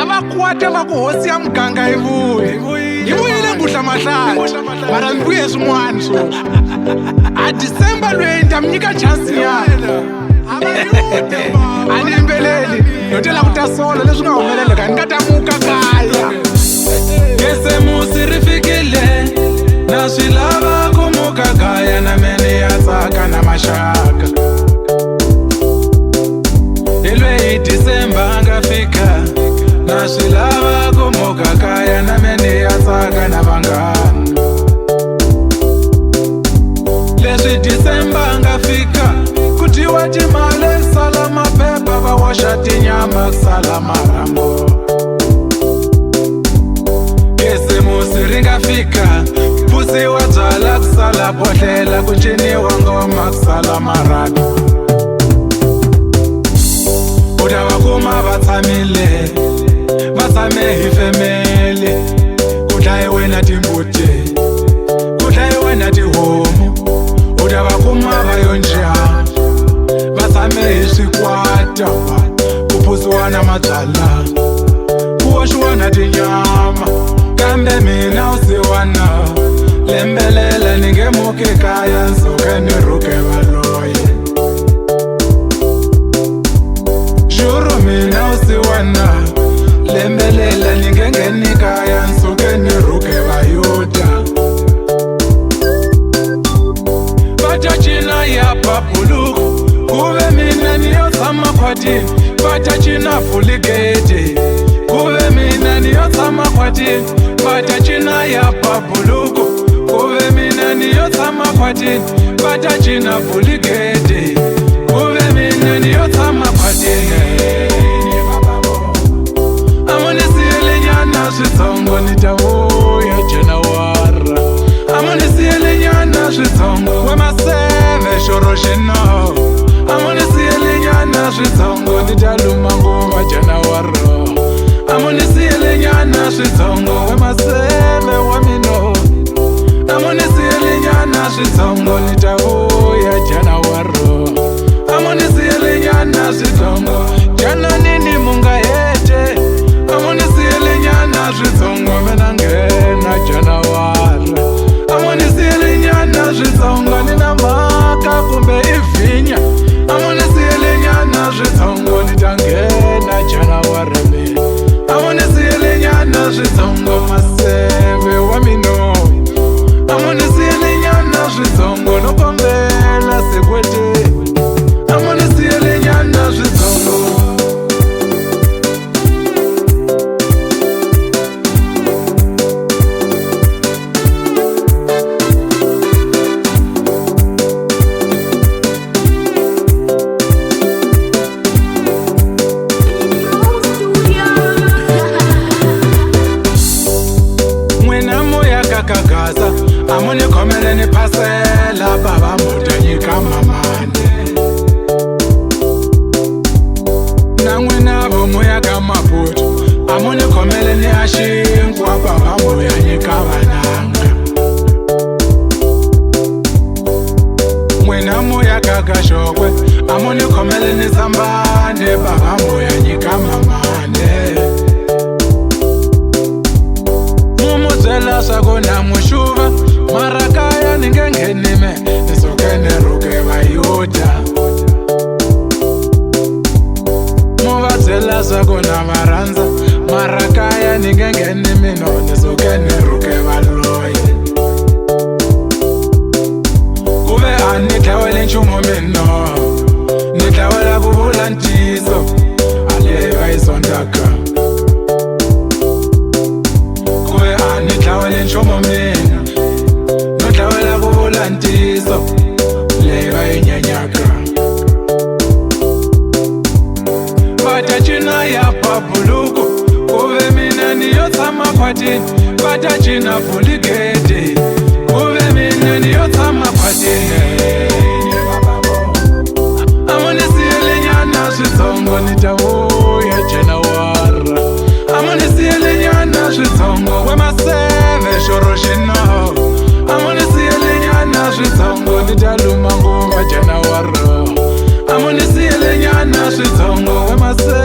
Abakwata makuhosi ya muganga ivuyile nguhla mahlala mara ni vuye swin'wana so a December lweyi ta mi nyika chance nyana a ni yimbeleli no tela ku ta sola leswi nga humelela ka ni nga ta muka kaya Kesemusi ri fikile na swi lava ku muka kaya na mene ya tsaka na maxaka hi December nga fika na swi lava ku muka kaya na mene ya tsaka na vanghana leswi December nga fika ku dyiwa timali sala maphepha va waxa tinyama sala marhambo Kesemusi ri nga fika phusiwa byala kusala bodlela ku ciniwa ngoma kusala marhabi uta va kuma va tshame hi family ku dlayiwe na timbuti ku dlayiwe na tihomu uta va kuma va yo njhani va tshame hi swikwata ku phusiwa na mabyala ku oxiwa na tinyama kambe mina usiwana lembelela ni nge muki kaya nsuke ni rhuke valoye xuru mina usiwana lembelela ni nge ngheni kaya nsuke ni rhuke vayuda va ta cina ya papuluku kuve mina ni yo tshama khwatini va ta cina fuligeti kuve mina ni yo tshama khwatini va ta cina ya papuluku kuve mina ni yo tshama khwatini va ta cina fuligeti kuve mina ni yo tshama khwatini amonisiyele nyana switsongo ni ta vuya January amonisiyele nyana switsongo wemaseve xoro xino amonisiyele nyana switsongo ni ta luma ngoma January amonisiyele nyana switsongo wemaseve wa mino amonisiyele nyana switsongo ni ta vuya January amonisiyele nyana switsongo jana nini munga hete amonisiyele nyana switsongo mena nghena January amonisiyele nyana switsongo ni na mhaka kumbe i vinya amonisiyele nyana switsongo ni ta nghena January mina amonisiyele nyana switsongo maseve wa mino amonisiyele nyana switsongo no kombela sekwete amonisiyele nyana switsongo kakagaza amoni khomele ni phasela baba muta nyika mamane na n'wina vomuya ka maputo amoni khomele ni a xinkwa baba muya nyika vananga n'wina muya ka gaxokwe amoni khomele ni sambane baba muya nyika mamane byela swaku na muxuva mara kaya ni nge ngheni me ni suke ni rhuke vayuda mu va byela swaku na varhandza mara kaya ni nge ngheni mino ni suke ni rhuke valoyi kuve a ni tlhawele nchumu mino ni tlhawela ku vula ntiyiso a leyi va yi sondzaka ni tlhawele nchumu mina no tlhawela ku vula ntiyiso leyi va yi nyanyaka va ta cina ya papuluku kuve mina ni yo tshama khwatini va ta cina fuligeti kuve mina ni yo tshama khwatini amonisiyele nyana switsongo ni ta vuya January amonisiyele nyana switsongo wemaseve xoro xino amonisiyele nyana switsongo ni ta luma ngoma January amonisiyele nyana switsongo wemaseve